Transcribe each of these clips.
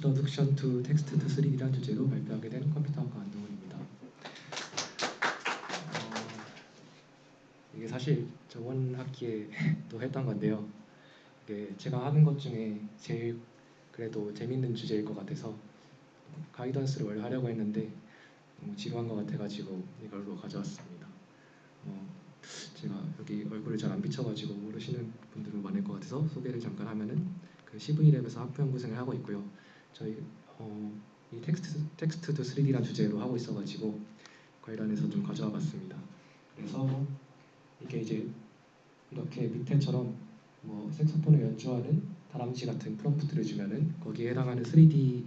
Introduction to Text to 3D란 주제로 발표하게 된 컴퓨터학과 안동훈입니다. 이게 사실 저번 학기에 또 했던 건데요. 이게 제가 하는 것 중에 제일 그래도 재밌는 주제일 것 같아서 가이던스를 원래 하려고 했는데 너무 지루한 것 같아가지고 이걸로 가져왔습니다. 제가 여기 얼굴을 잘 안 비춰가지고 모르시는 분들은 많을 것 같아서 소개를 잠깐 하면은 그 CV랩에서 학부연구생을 하고 있고요. 저희 이 텍스트 투 3D란 주제로 하고 있어가지고 관련해서 좀 가져와봤습니다. 그래서 이게 이제 이렇게 밑에처럼 뭐 색소폰을 연주하는 다람쥐 같은 프롬프트를 주면은 거기에 해당하는 3D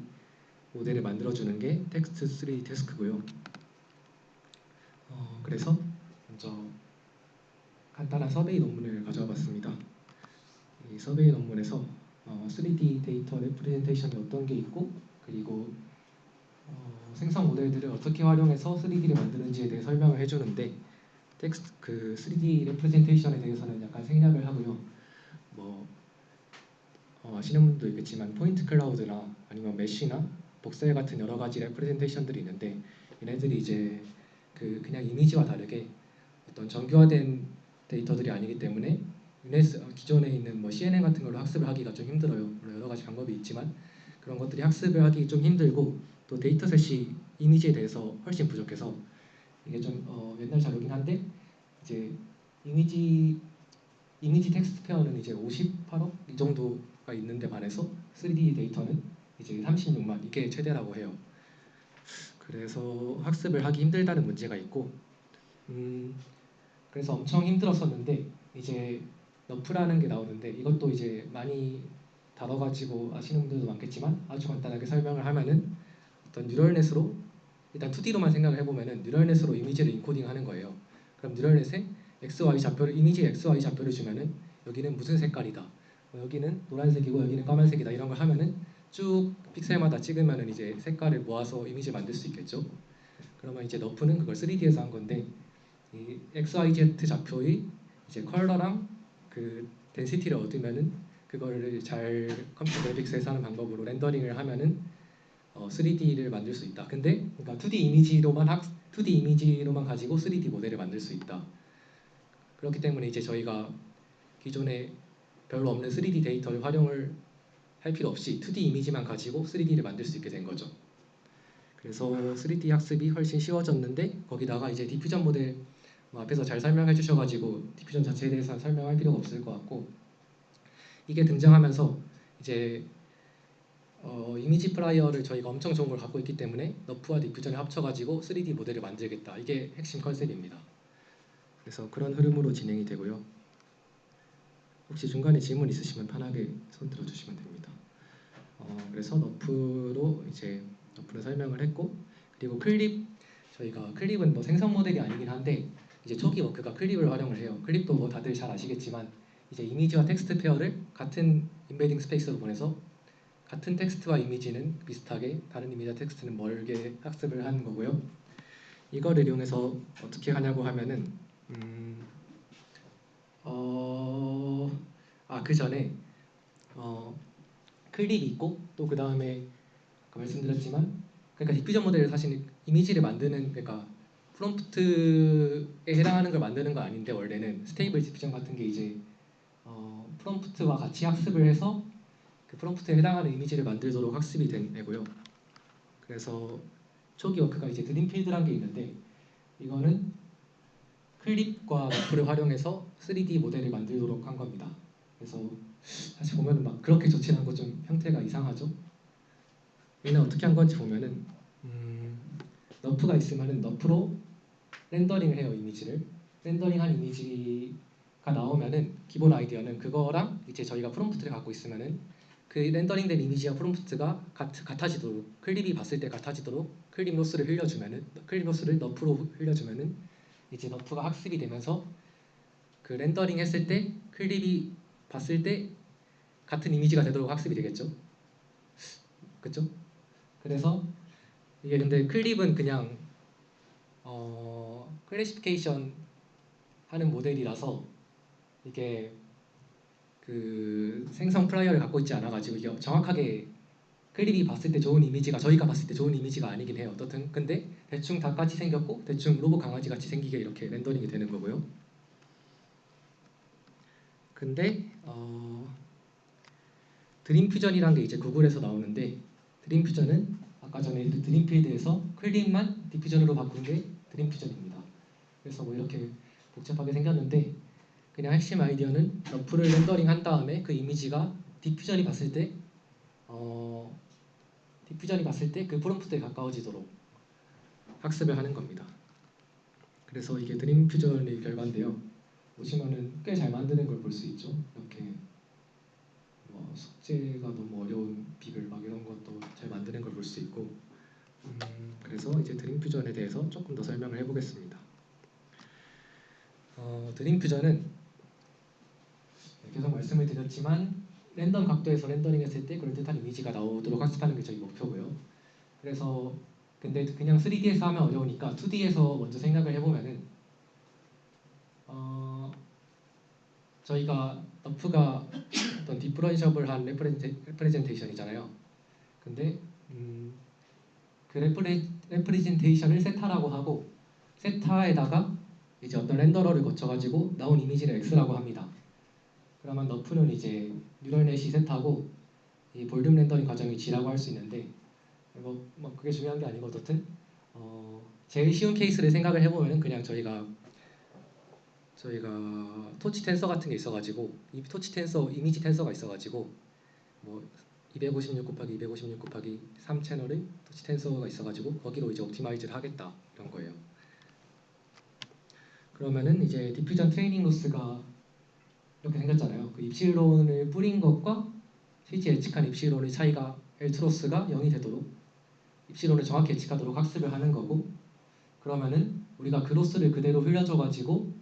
모델을 만들어주는 게 텍스트 3D 태스크고요. 그래서 먼저 간단한 서베이 논문을 가져와봤습니다. 이 서베이 논문에서 3D 데이터 레프레젠테이션이 어떤 게 있고 그리고 생성 모델들을 어떻게 활용해서 3D를 만드는지에 대해 설명을 해주는데 텍스트 그 3D 레프레젠테이션에 대해서는 약간 생략을 하고요. 아시는 분도 있겠지만 포인트 클라우드나 아니면 메쉬나 복사일 같은 여러 가지 레프레젠테이션들이 있는데 얘네들이 이제 그냥 이미지와 다르게 어떤 정교화된 데이터들이 아니기 때문에 기존에 있는 뭐 CNN 같은 걸로 학습을 하기가 좀 힘들어요. 물론 여러 가지 방법이 있지만 그런 것들이 학습을 하기 좀 힘들고 또 데이터셋이 이미지에 대해서 훨씬 부족해서 이게 좀 옛날 자료긴 한데 이제 이미지 텍스트 페어는 이제 58억 이 정도가 있는데 반해서 3D 데이터는 이제 36만 이게 최대라고 해요. 그래서 학습을 하기 힘들다는 문제가 있고 그래서 엄청 힘들었었는데 이제 너프라는 게 나오는데 이것도 이제 많이 다뤄가지고 아시는 분들도 많겠지만 아주 간단하게 설명을 하면은 어떤 뉴럴넷으로 일단 2D로만 생각을 해보면은 뉴럴넷으로 이미지를 인코딩하는 거예요. 그럼 뉴럴넷에 XY 좌표를 이미지 XY 좌표를 주면은 여기는 무슨 색깔이다. 여기는 노란색이고 여기는 까만색이다. 이런 걸 하면은 쭉 픽셀마다 찍으면은 이제 색깔을 모아서 이미지 만들 수 있겠죠. 그러면 이제 너프는 그걸 3D에서 한 건데 이 XYZ 좌표의 이제 컬러랑 그 덴시티를 얻으면은 그거를 잘 컴퓨터 그래픽스에서 하는 방법으로 렌더링을 하면은 3D를 만들 수 있다. 근데 그러니까 2D 이미지로만 가지고 3D 모델을 만들 수 있다. 그렇기 때문에 이제 저희가 기존에 별로 없는 3D 데이터를 활용을 할 필요 없이 2D 이미지만 가지고 3D를 만들 수 있게 된 거죠. 그래서 3D 학습이 훨씬 쉬워졌는데 거기다가 이제 디퓨전 모델 앞에서 잘 설명해 주셔가지고 디퓨전 자체에 대해서는 설명할 필요가 없을 것 같고 이게 등장하면서 이제 이미지 플라이어를 저희가 엄청 좋은 걸 갖고 있기 때문에 너프와 디퓨전을 합쳐가지고 3D 모델을 만들겠다. 이게 핵심 컨셉입니다. 그래서 그런 흐름으로 진행이 되고요. 혹시 중간에 질문 있으시면 편하게 손 들어주시면 됩니다. 그래서 너프를 설명을 했고 그리고 저희가 클립은 뭐 생성 모델이 아니긴 한데 이제 초기 워크가 클립을 활용을 해요. 클립도 뭐 다들 잘 아시겠지만 이제 이미지와 텍스트 페어를 같은 임베딩 스페이스로 보내서 같은 텍스트와 이미지는 비슷하게 다른 이미지와 텍스트는 멀게 학습을 하는 거고요. 이걸 이용해서 어떻게 하냐고 하면은 그 전에 클립이 있고 또 그 다음에 아까 말씀드렸지만 그러니까 디퓨전 모델을 사실 이미지를 만드는 그러니까 프롬프트에 해당하는 걸 만드는 거 아닌데 원래는 스테이블 디퓨전 같은 게 이제 프롬프트와 같이 학습을 해서 그 프롬프트에 해당하는 이미지를 만들도록 학습이 된 애고요. 그래서 초기 워크가 이제 드림필드라는 게 있는데 이거는 클립과 너프를 활용해서 3D 모델을 만들도록 한 겁니다. 그래서 사실 보면은 막 그렇게 좋진 않고 좀 형태가 이상하죠. 얘는 어떻게 한 건지 보면은 너프가 있으면은 너프로 렌더링을 해요. 이미지를 렌더링한 이미지가 나오면은 기본 아이디어는 그거랑 이제 저희가 프롬프트를 갖고 있으면은 그 렌더링된 이미지와 프롬프트가 같아지도록 클립이 봤을 때 같아지도록 클립 로스를 너프로 흘려주면은 이제 너프가 학습이 되면서 그 렌더링 했을 때 클립이 봤을 때 같은 이미지가 되도록 학습이 되겠죠. 그렇죠? 그래서 이게 근데 클립은 그냥 클래시피케이션 하는 모델이라서 이게 그 생성 플라이어를 갖고 있지 않아가지고 이게 정확하게 클립이 봤을 때 좋은 이미지가 저희가 봤을 때 좋은 이미지가 아니긴 해요. 어떻든 근데 대충 닭같이 생겼고 대충 로봇 강아지 같이 생기게 이렇게 렌더링이 되는 거고요. 근데 드림퓨전이란 게 이제 구글에서 나오는데 드림퓨전은 아까 전에 드림필드에서 클립만 디퓨전으로 바꾼 게 드림퓨전입니다. 그래서 뭐 이렇게 복잡하게 생겼는데 그냥 핵심 아이디어는 러프를 렌더링 한 다음에 그 이미지가 디퓨전이 봤을 때 그 프롬프트에 가까워지도록 학습을 하는 겁니다. 그래서 이게 드림퓨전의 결과인데요. 보시면은 꽤 잘 만드는 걸 볼 수 있죠. 이렇게 뭐 숙제가 너무 어려운 비글 막 이런 것도 잘 만드는 걸 볼 수 있고 그래서 이제 드림퓨전에 대해서 조금 더 설명을 해보겠습니다. 드림퓨전은 계속 말씀을 드렸지만 랜덤 각도에서 렌더링했을 때 그럴듯한 이미지가 나오도록 학습하는 게 저희 목표고요. 그래서 근데 그냥 3D에서 하면 어려우니까 2D에서 먼저 생각을 해보면은 저희가 러프가 어떤 디프런셔블한 레프레젠테이션이잖아요. 근데 그 레프레젠테이션을 세타라고 하고 세타에다가 이제 어떤 렌더러를 거쳐가지고 나온 이미지를 X라고 합니다. 그러면 러프는 이제 뉴럴넷이 세타고 이 볼륨 렌더링 과정이 G라고 할 수 있는데 뭐 그게 중요한 게 아니고 어쨌든 제일 쉬운 케이스를 생각을 해보면은 그냥 저희가 토치 텐서 같은 게 있어가지고 이 토치 텐서 이미지 텐서가 있어가지고 뭐 256 곱하기 256 곱하기 3 채널의 토치 텐서가 있어가지고 거기로 이제 옵티마이즈를 하겠다 이런 거예요. 그러면은 이제 디퓨전 트레이닝 로스가 이렇게 생겼잖아요. 그 입실론을 뿌린 것과 실제 예측한 입실론의 차이가 엘트로스가 0이 되도록 입실론을 정확히 예측하도록 학습을 하는 거고 그러면은 우리가 그 로스를 그대로 흘려줘가지고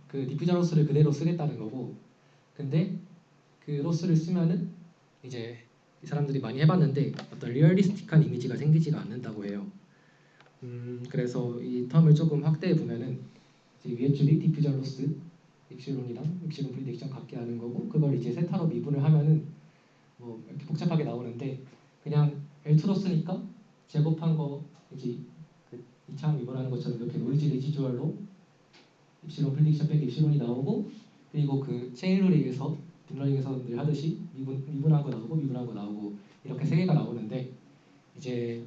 그 디퓨전 로스를 그대로 쓰겠다는 거고 근데 그 로스를 쓰면은 이제 이 사람들이 많이 해봤는데 어떤 리얼리스틱한 이미지가 생기지가 않는다고 해요. 그래서 이 텀을 조금 확대해 보면은 이제 위에 줄이 디퓨전 로스 입실론이랑 입실론 프리딕션 갖게 하는 거고 그걸 이제 세타로 미분을 하면은 뭐 이렇게 복잡하게 나오는데 그냥 L2 로스니까 제곱한 거 이렇게 그 이차항 미분하는 것처럼 이렇게 노이즈 레지듀얼로 입실론 프리딕션 빼기 입실론이 나오고 그리고 그 체인룰에 의해서 딥러닝에서 늘 하듯이 미분한 거 나오고 미분한 거 나오고 이렇게 세 개가 나오는데 이제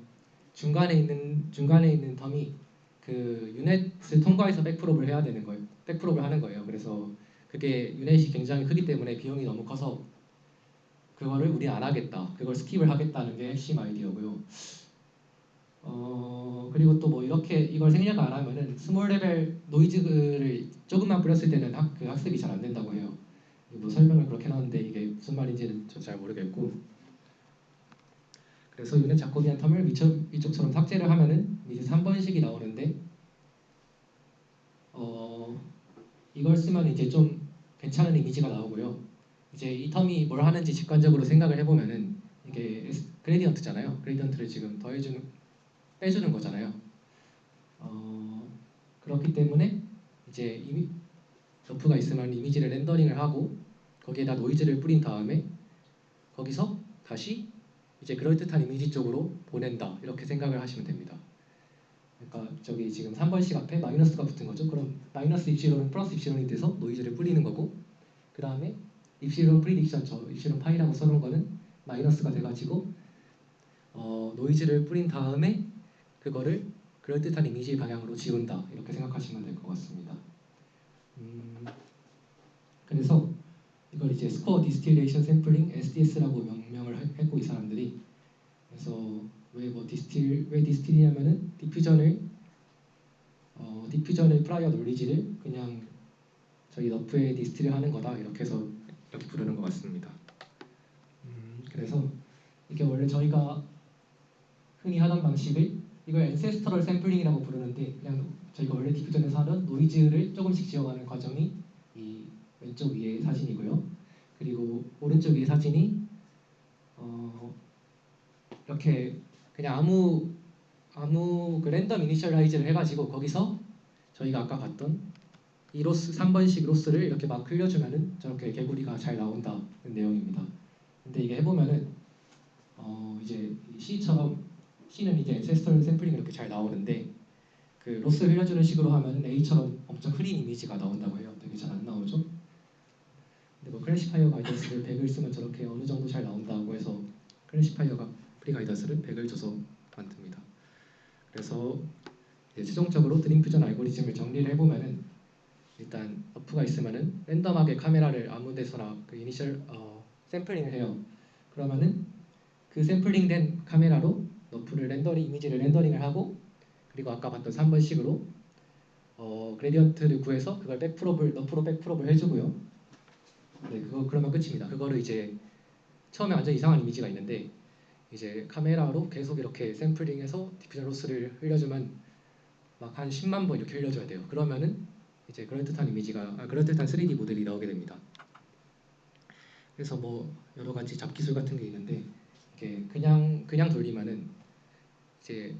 중간에 있는 텀이 그 유넷을 통과해서 백프롭을 해야 되는 거예요. 백프롭을 하는 거예요. 그래서 그게 유넷이 굉장히 크기 때문에 비용이 너무 커서 그거를 우리 안 하겠다. 그걸 스킵을 하겠다는 게 핵심 아이디어고요. 그리고 또 뭐 이렇게 이걸 생략 안 하면은 스몰 레벨 노이즈를 조금만 뿌렸을 때는 그 학습이 잘 안 된다고 해요. 뭐 설명을 그렇게 해놨는데 이게 무슨 말인지는 저 잘 모르겠고 그래서 유닛 자코비안 텀을 위쪽처럼 삭제를 하면은 이제 3번식이 나오는데 이걸 쓰면 이제 좀 괜찮은 이미지가 나오고요. 이제 이 텀이 뭘 하는지 직관적으로 생각을 해보면은 이게 그레디언트잖아요. 그레디언트를 지금 빼주는 거잖아요. 그렇기 때문에 이제 러프가 있으면 이미지를 렌더링을 하고 거기에다 노이즈를 뿌린 다음에 거기서 다시 이제 그럴듯한 이미지 쪽으로 보낸다 이렇게 생각을 하시면 됩니다. 그러니까 저기 지금 3번씩 앞에 마이너스가 붙은 거죠. 그럼 마이너스 입실론은 플러스 입실론이 돼서 노이즈를 뿌리는 거고 그 다음에 입실론 프리딕션 저 입실론 파이라고 써놓은 거는 마이너스가 돼가지고 노이즈를 뿌린 다음에 그거를 그럴듯한 이미지 방향으로 지운다 이렇게 생각하시면 될 것 같습니다. 그래서 이걸 이제 스코어 디스틸레이션 샘플링 SDS라고 명명을 했고 이 사람들이 그래서 왜 디스틸이냐면은 디퓨전의 프라이어 놀리지를 그냥 저희 너프에 디스틸을 하는 거다 이렇게 해서 이렇게 부르는 것 같습니다. 그래서 이게 원래 저희가 흔히 하던 방식을 이걸 앤세스터럴 샘플링이라고 부르는데 그냥 저희가 원래 디퓨전에서 하던 노이즈를 조금씩 지워가는 과정이 이 왼쪽 위의 사진이고요. 그리고 오른쪽 위의 사진이 이렇게 그냥 아무 그 랜덤 이니셜라이즈를 해가지고 거기서 저희가 아까 봤던 이 로스 3번식 로스를 이렇게 막 흘려주면은 저렇게 개구리가 잘 나온다는 내용입니다. 근데 이게 해보면은 이제 C처럼 C는 이제 앤세스터 샘플링이 이렇게 잘 나오는데 그 로스 흘려주는 식으로 하면은 A처럼 엄청 흐린 이미지가 나온다고 해요. 되게 잘 안 나오죠? 근데 뭐 클래시파이어 가이던스를 100을 쓰면 저렇게 어느 정도 잘 나온다고 해서 클래시파이어가 프리 가이던스를 100을 줘서 만듭니다. 그래서 이제 최종적으로 드림 퓨전 알고리즘을 정리를 해보면은 일단 너프가 있으면은 랜덤하게 카메라를 아무 데서나 그 이니셜 샘플링을 해요. 그러면은 그 샘플링된 카메라로 너프를 이미지를 렌더링을 하고 그리고 아까 봤던 3번식으로 그레디언트를 구해서 그걸 너프로 백프롭을 해주고요. 네, 그러면 끝입니다. 그거를 이제 처음에 완전 이상한 이미지가 있는데 이제 카메라로 계속 이렇게 샘플링해서 디퓨전 로스를 흘려주면 막 한 10만 번 이렇게 흘려줘야 돼요. 그러면은 이제 그럴듯한 3D 모델이 나오게 됩니다. 그래서 뭐 여러 가지 잡기술 같은 게 있는데 이게 그냥 돌리면은 이제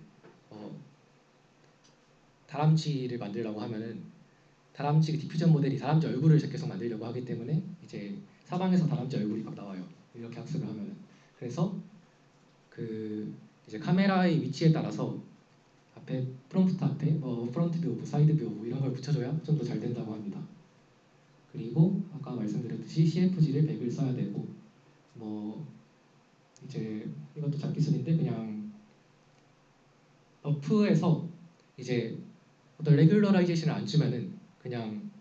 다람쥐를 만들려고 하면은 다람쥐 디퓨전 모델이 다람쥐 얼굴을 계속 만들려고 하기 때문에 이제 사방에서 다람쥐 얼굴이 막 나와요. 이렇게 학습을 하면은. 그래서 그 이제 카메라의 위치에 따라서 앞에 프롬프트 앞에 뭐 프론트 뷰, 사이드 뷰 이런 걸 붙여줘야 좀 더 잘 된다고 합니다. 그리고 아까 말씀드렸듯이 CFG를 100을 써야 되고 뭐 이제 이것도 잡기술인데 그냥 너프에서 이제 어떤 레귤러라이제이션을 안 주면은 그냥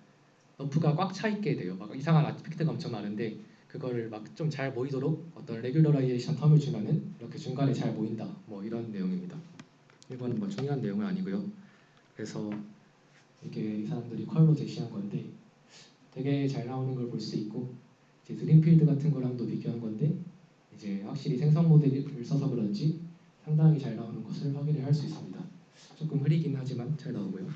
너프가 꽉 차 있게 돼요. 막 이상한 아티팩트가 엄청 많은데 그거를 막 좀 잘 보이도록 어떤 레귤러라이제이션 텀을 주면은 이렇게 중간에 잘 보인다. 뭐 이런 내용입니다. 이건 뭐 중요한 내용은 아니고요. 그래서 이게 이 사람들이 컬로 제시한 건데 되게 잘 나오는 걸 볼 수 있고 이제 드림필드 같은 거랑도 비교한 건데 이제 확실히 생성 모델을 써서 그런지 상당히 잘 나오는 것을 확인을 할 수 있습니다. 조금 흐리긴 하지만 잘 나오고요.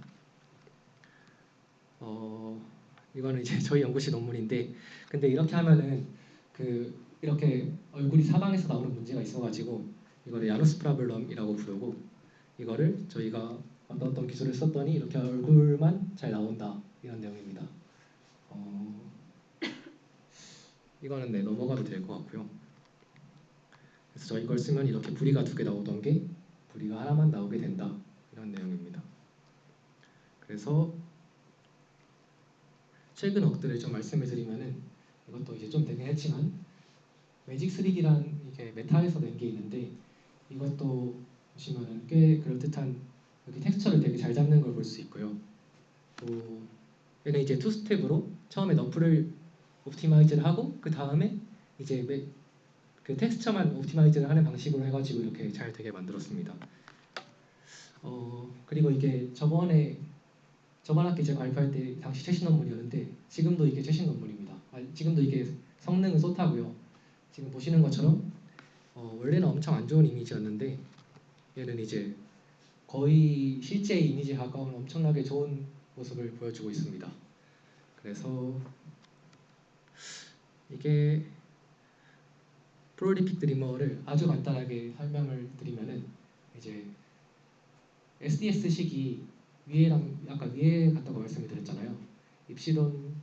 이거는 이제 저희 연구실 논문인데 근데 이렇게 하면은 이렇게 얼굴이 사방에서 나오는 문제가 있어가지고 이거를 야누스 프라블럼이라고 부르고 이거를 저희가 어떤 기술을 썼더니 이렇게 얼굴만 잘 나온다 이런 내용입니다. 이거는 네 넘어가도 될 것 같고요. 그래서 저희 걸 쓰면 이렇게 부리가 2개 나오던 게 부리가 하나만 나오게 된다 이런 내용입니다. 그래서 최근 웍들을 좀 말씀을 드리면은 이것도 이제 좀 되긴 했지만 매직 3D란 이게 메타에서 낸 게 있는데 이것도 보시면은 꽤 그럴듯한 여기 텍스처를 되게 잘 잡는 걸 볼 수 있고요. 또 얘는 이제 투 스텝으로 처음에 너프를 옵티마이즈를 하고 그 다음에 이제 그 텍스처만 옵티마이즈를 하는 방식으로 해가지고 이렇게 잘 되게 만들었습니다. 그리고 이게 저번 학기 제가 발표할 때 당시 최신 논문이었는데 지금도 이게 최신 논문입니다. 지금도 이게 성능은 쏟다고요. 지금 보시는 것처럼 원래는 엄청 안 좋은 이미지였는데 얘는 이제 거의 실제 이미지에 가까운 엄청나게 좋은 모습을 보여주고 있습니다. 그래서 이게 프롤리픽 드리머를 아주 간단하게 설명을 드리면은 이제 SDS식이 위에랑 아까 위에 같다고 말씀을 드렸잖아요. 입시론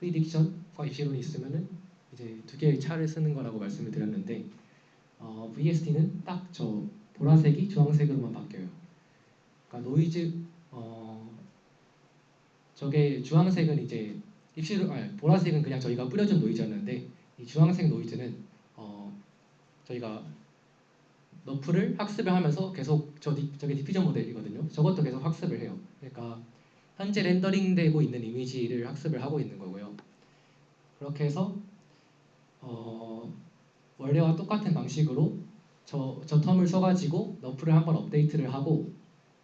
프리딕션과 입시론이 있으면은 이제 2개의 차를 쓰는 거라고 말씀을 드렸는데 VST는 딱 저 보라색이 주황색으로만 바뀌어요. 그러니까 노이즈 저게 주황색은 이제 보라색은 그냥 저희가 뿌려준 노이즈였는데 이 주황색 노이즈는 저희가 너프를 학습을 하면서 계속 저게 디퓨전 모델이거든요. 저것도 계속 학습을 해요. 그러니까 현재 렌더링되고 있는 이미지를 학습을 하고 있는 거고요. 그렇게 해서 원래와 똑같은 방식으로 저 텀을 써가지고 너프를 한번 업데이트를 하고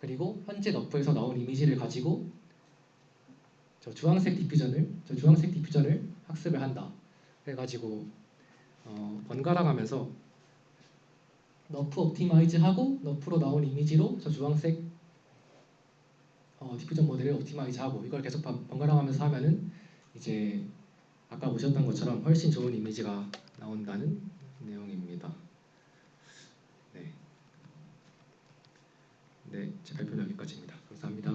그리고 현재 너프에서 나온 이미지를 가지고 저 주황색 디퓨전을 학습을 한다. 그래가지고 번갈아 가면서 너프 옵티마이즈하고 너프로 나온 이미지로 저 주황색 디퓨전 모델을 옵티마이즈하고 이걸 계속 번갈아 가면서 하면은 이제 아까 보셨던 것처럼 훨씬 좋은 이미지가 나온다는 내용입니다. 네, 제 발표는 여기까지입니다. 감사합니다.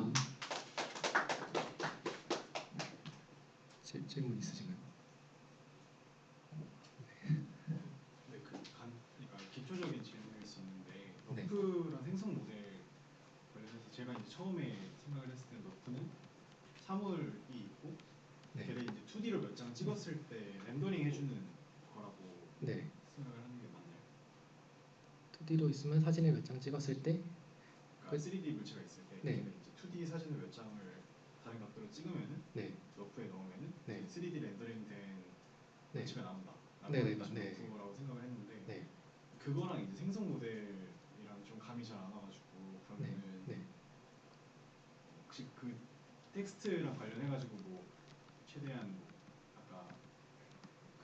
질문 있으신가요? 제가 이제 처음에 생각을 했을 때 너프는 사물이 있고 네. 걔를 이제 2D로 몇 장 찍었을 때 렌더링 해주는 거라고 네. 생각을 하는 게 맞나요? 2D로 있으면 사진을 몇 장 찍었을 때 그러니까 3D 물체가 있을 때 네. 걔를 이제 2D 사진을 몇 장을 다른 각도로 찍으면은 네. 너프에 넣으면은 네. 3D 렌더링된 네. 물체가 나온다. 네, 네, 라고 네. 너프라고 생각을 했는데 네. 그거랑 이제 생성 모델이랑 좀 감이 잘 안 와가지고 그러면은 네. 혹시 그 텍스트랑 관련해가지고 뭐 최대한 뭐 아까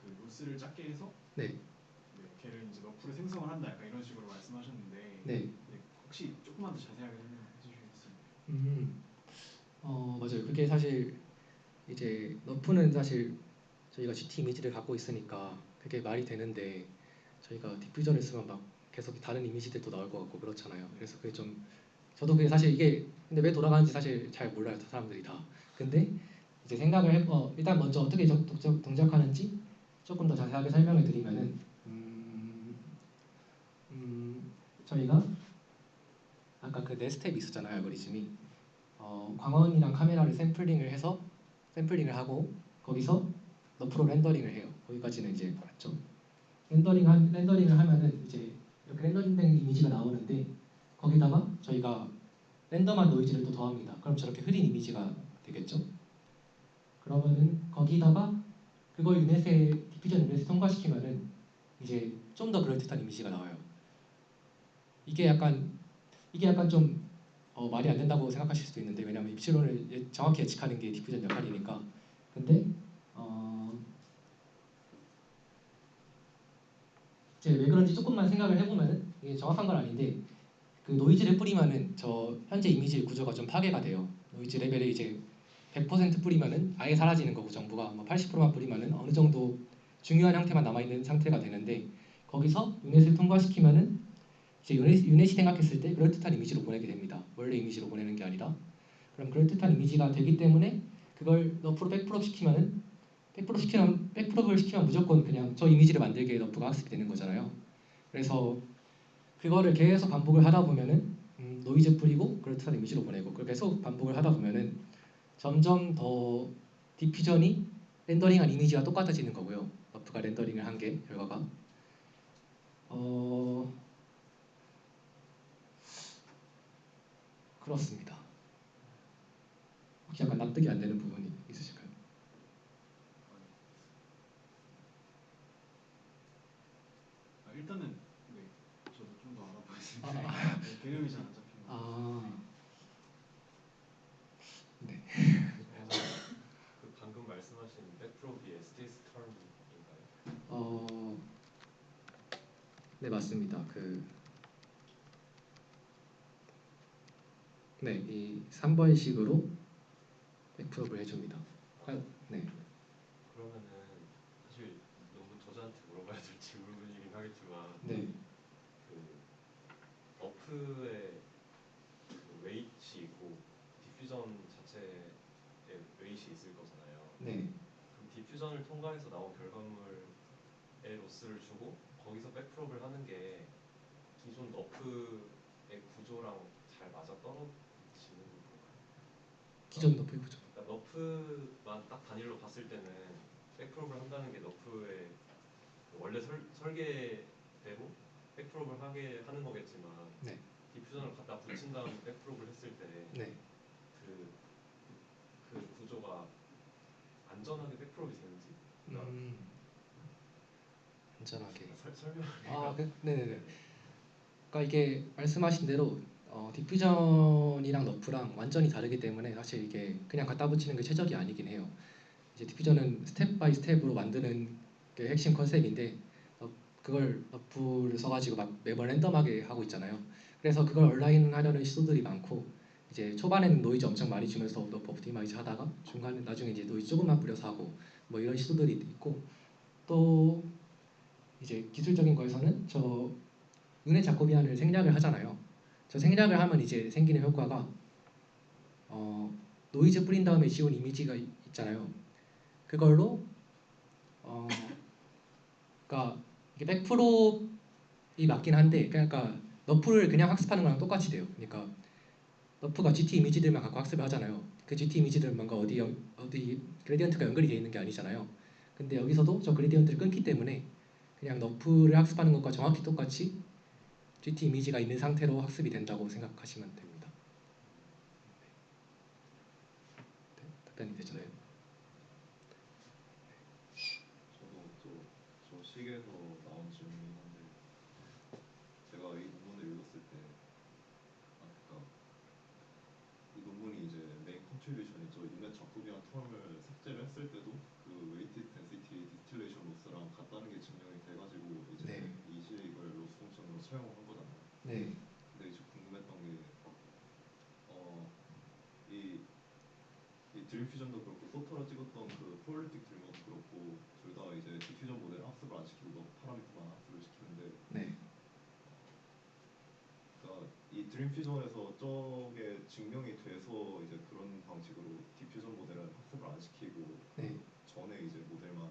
그 로스를 작게 해서 네. 네, 걔를 이제 너프를 생성을 한다 약간 이런 식으로 말씀하셨는데 네. 네, 혹시 조금만 더 자세하게 설명해 주시겠어요? 맞아요. 그게 사실 이제 너프는 사실 저희가 GT 이미지를 갖고 있으니까 그게 말이 되는데 저희가 디퓨전을 쓰면 막 계속 다른 이미지들도 나올 것 같고 그렇잖아요. 그래서 그게 좀 저도 그게 사실 이게 근데 왜 돌아가는지 사실 잘 몰라요. 사람들이 다. 근데 이제 생각을 일단 먼저 어떻게 동작하는지 조금 더 자세하게 설명을 드리면은 저희가 아까 그 네 스텝이 있었잖아요. 알고리즘이 광원이랑 카메라를 샘플링을 하고 거기서 너프로 렌더링을 해요. 거기까지는 이제 맞죠. 렌더링을 하면은 이제 이렇게 렌더링된 이미지가 나오는데 거기다가 저희가 랜덤한 노이즈를 또 더합니다. 그럼 저렇게 흐린 이미지가 되겠죠. 그러면은 거기다가 그걸 디퓨전 유넷에 통과시키면은 이제 좀 더 그럴듯한 이미지가 나와요. 이게 약간 좀 말이 안 된다고 생각하실 수도 있는데 왜냐하면 입시론을 정확히 예측하는 게 디퓨전 역할이니까. 근데 이제 왜 그런지 조금만 생각을 해보면은 이게 정확한 건 아닌데 그 노이즈를 뿌리면은 저 현재 이미지 구조가 좀 파괴가 돼요. 노이즈 레벨을 이제 100% 뿌리면은 아예 사라지는 거고 정보가 80%만 뿌리면은 어느 정도 중요한 형태만 남아 있는 상태가 되는데 거기서 유넷을 통과시키면은 이제 유넷이 생각했을 때 그럴듯한 이미지로 보내게 됩니다. 원래 이미지로 보내는 게 아니라. 그럼 그럴듯한 이미지가 되기 때문에 그걸 너프로 백프롭 시키면은 백프롭을 시키면 무조건 그냥 저 이미지를 만들기에 너프가 학습이 되는 거잖아요. 그래서 그거를 계속 반복을 하다 보면은 노이즈 뿌리고 그럴듯한 이미지로 보내고 그걸 계속 반복을 하다 보면은 점점 더 디퓨전이 렌더링한 이미지와 똑같아지는 거고요. 너프가 렌더링을 한 게 결과가 그렇습니다. 혹시 약간 납득이 안 되는 부분이 있으실까요? 일단은 네, 저도 좀 더 알아보겠습니다. 네, 개념이 잘 안 잡히는 것 네. 그 방금 말씀하신 백프롭이 STS 턴인가요? 네 맞습니다. 이 3번식으로 백프롭을 해줍니다. 네. 그러면은 사실 너무 저자한테 물어봐야 될 질문이긴 하겠지만 네. 그 너프의 그 웨이트 있고 디퓨전 자체에 웨이트 있을 거잖아요. 네. 그럼 디퓨전을 통과해서 나온 결과물에 로스를 주고 거기서 백프롭을 하는 게 기존 너프의 구조랑 잘 맞아 떨어지는 건가요? 기존 너프의 구조. 그러니까 너프만 딱 단일로 봤을 때는 백프롭을 한다는 게 너프의 원래 설계대로 백프롭을 하게 하는 거겠지만 네. 디퓨전을 갖다 붙인 다음에 백프롭을 했을 때 네. 그 구조가 안전하게 백프롭이 되는지 그러니까 안전하게. 설명하기가 네네네. 그러니까 이게 말씀하신 대로 디퓨전이랑 너프랑 완전히 다르기 때문에 사실 이게 그냥 갖다 붙이는 게 최적이 아니긴 해요. 이제 디퓨전은 스텝 바이 스텝으로 만드는 게 핵심 컨셉인데 그걸 너프를 써가지고 막 매번 랜덤하게 하고 있잖아요. 그래서 그걸 온라인하려는 시도들이 많고 이제 초반에는 노이즈 엄청 많이 주면서 너프 옵티마이즈 하다가 중간에 나중에 이제 노이즈 조금만 뿌려서 하고 뭐 이런 시도들이 있고 또 이제 기술적인 거에서는 저 윤회 자코비안을 생략을 하잖아요. 저 생략을 하면 이제 생기는 효과가 노이즈 뿌린 다음에 지운 이미지가 있잖아요. 그걸로 그러니까 이게 100%이 맞긴 한데 그러니까 너프를 그냥 학습하는 거랑 똑같이 돼요. 그러니까 너프가 GT 이미지들만 갖고 학습을 하잖아요. 그 GT 이미지들은 뭔가 어디 그레디언트가 연결이 되어 있는 게 아니잖아요. 근데 여기서도 저 그레디언트를 끊기 때문에 그냥 너프를 학습하는 것과 정확히 똑같이 GT 이미지가 있는 상태로 학습이 된다고 생각하시면 됩니다. 네, 답변이 되잖아요. 저도 저 시계에서 나온 질문이긴 한데 제가 이 논문을 읽었을 때 그러니까 이 논문이 이제 메인 컨트리뷰션이죠. 유넷 자코비안 텀을 삭제를 했을 때도 그 웨이티드 덴시티 디스틸레이션 로스랑 같다는 게 증명이 돼가지고 이제 네. 이 식을 로스 펑션으로 사용을 한 거잖아요. 네. 근데 이제 궁금했던 게 이 드림 퓨전도 그렇고 소터로 찍었던 그 프롤리틱 드리머도 그렇고 둘 다 이제 디퓨전 모델 학습을 안 시키고 너 파라미터만 학습을 시키는데 네. 그러니까 이 드림 퓨전에서 저게 증명이 돼서 이제 그런 방식으로 디퓨전 모델은 학습을 안 시키고 네. 그 전에 이제 모델만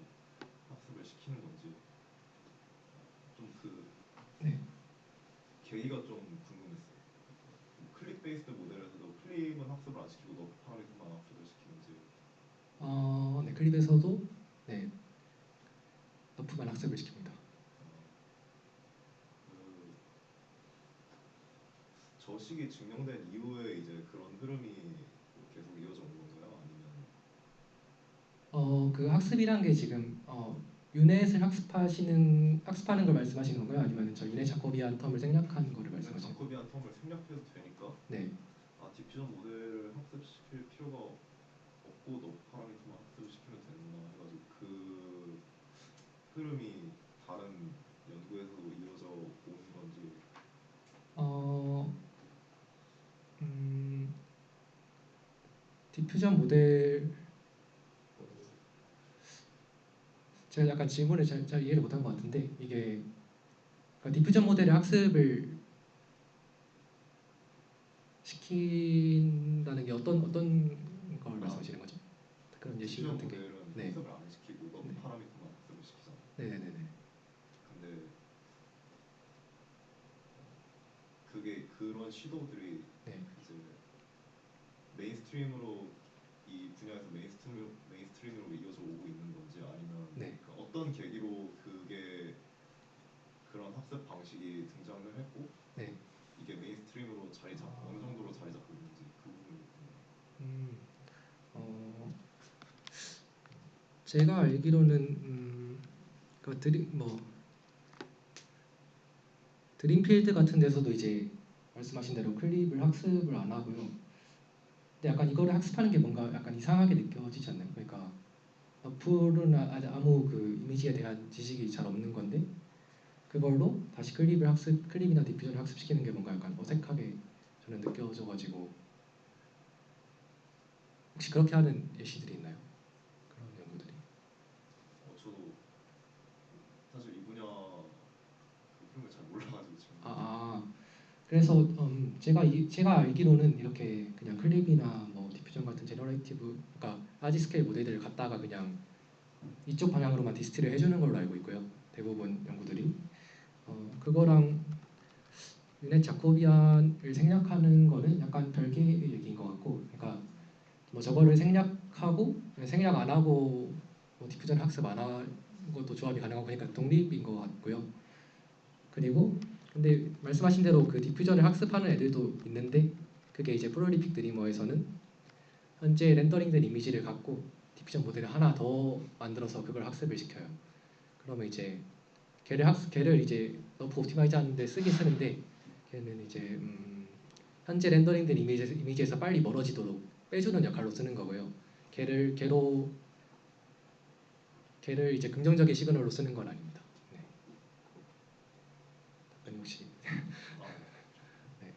학습을 시키는 건지 좀 그 네. 계기가 좀 궁금했어요. 클릭 베이스드 모델에서도 클릭은 학습을 안 시키고 너 파라미터만 학습을 시키는지. 네, 클립에서도 네, 너프만 학습을 시킵니다. 저 식이 증명된 이후에 이제 그런 흐름이 계속 이어져 온 건가요? 아니면 그 학습이란 게 지금 유넷을 학습하는 걸 말씀하시는 건가요? 아니면 저 유넷 자코비안 텀을 생략하는 거를 말씀하시는 건가요? 자코비안 텀을 생략해도 되니까 네. 디퓨전 모델을 학습시킬 필요가 없고 너 파라미터만 학습을 시키면 되는구나 해가지고 그 흐름이 다른 연구에서도 이어져 오는 건지. 어, 디퓨전 모델 제가 약간 질문을 잘 이해를 못한 것 같은데 이게 그러니까 디퓨전 모델의 학습을 시킨다는 게 어떤 걸 말씀하시는 거죠? 그런 예시 디퓨전 같은 게. 모델은 네. 학습을 안 시키고 너 네. 파라미터만 학습을 시키잖아. 네네네. 근데 그게 그런 시도들이 네. 이제 메인스트림으로 이 분야에서 메인스트림으로 이어져 오고 있는 건지 아니면 네. 그 어떤 계기로 그게 그런 학습 방식이 등장을 했고 네. 이게 메인스트림으로 어느 정도로 자리 잡고 있는지 그 부분이 궁금해요. 제가 알기로는 드림필드 같은 데서도 이제 말씀하신 대로 클립을 학습을 안 하고요. 근데 약간 이거를 학습하는 게 뭔가 약간 이상하게 느껴지지 않나요? 그러니까 너플은 아무 그 이미지에 대한 지식이 잘 없는 건데 그걸로 다시 클립이나 디퓨전을 학습시키는 게 뭔가 약간 어색하게 저는 느껴져가지고 혹시 그렇게 하는 예시들이 있나요? 그런 연구들이? 저도 사실 이 분야 그 흐름을 잘 몰라가지고 지금. 그래서 제가 알기로는 이렇게 그냥 클립이나 뭐 디퓨전 같은 제너레이티브, 그러니까 라지 스케일 모델들을 갖다가 그냥 이쪽 방향으로만 디스틸을 해주는 걸로 알고 있고요. 대부분 연구들이 그거랑 유넷 자코비안을 생략하는 거는 약간 별개의 얘기인 것 같고, 그러니까 뭐 저거를 생략하고 생략 안 하고 뭐 디퓨전 학습 안 하는 것도 조합이 가능하고 그러니까 독립인 것 같고요. 그리고 근데 말씀하신 대로 그 디퓨전을 학습하는 애들도 있는데 그게 이제 프롤리픽 드리머에서는 현재 렌더링된 이미지를 갖고 디퓨전 모델을 하나 더 만들어서 그걸 학습을 시켜요. 그러면 이제 걔를 이제 너프 옵티마이즈 하는데 쓰긴 쓰는데 걔는 이제 현재 렌더링된 이미지에서 빨리 멀어지도록 빼주는 역할로 쓰는 거고요. 걔를 이제 긍정적인 시그널로 쓰는 건 아닙니다. 네. 답변이 혹시 네.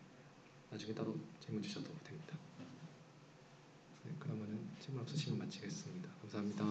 나중에 따로 질문 주셔도 됩니다. 네, 그러면은 질문 없으시면 마치겠습니다. 감사합니다.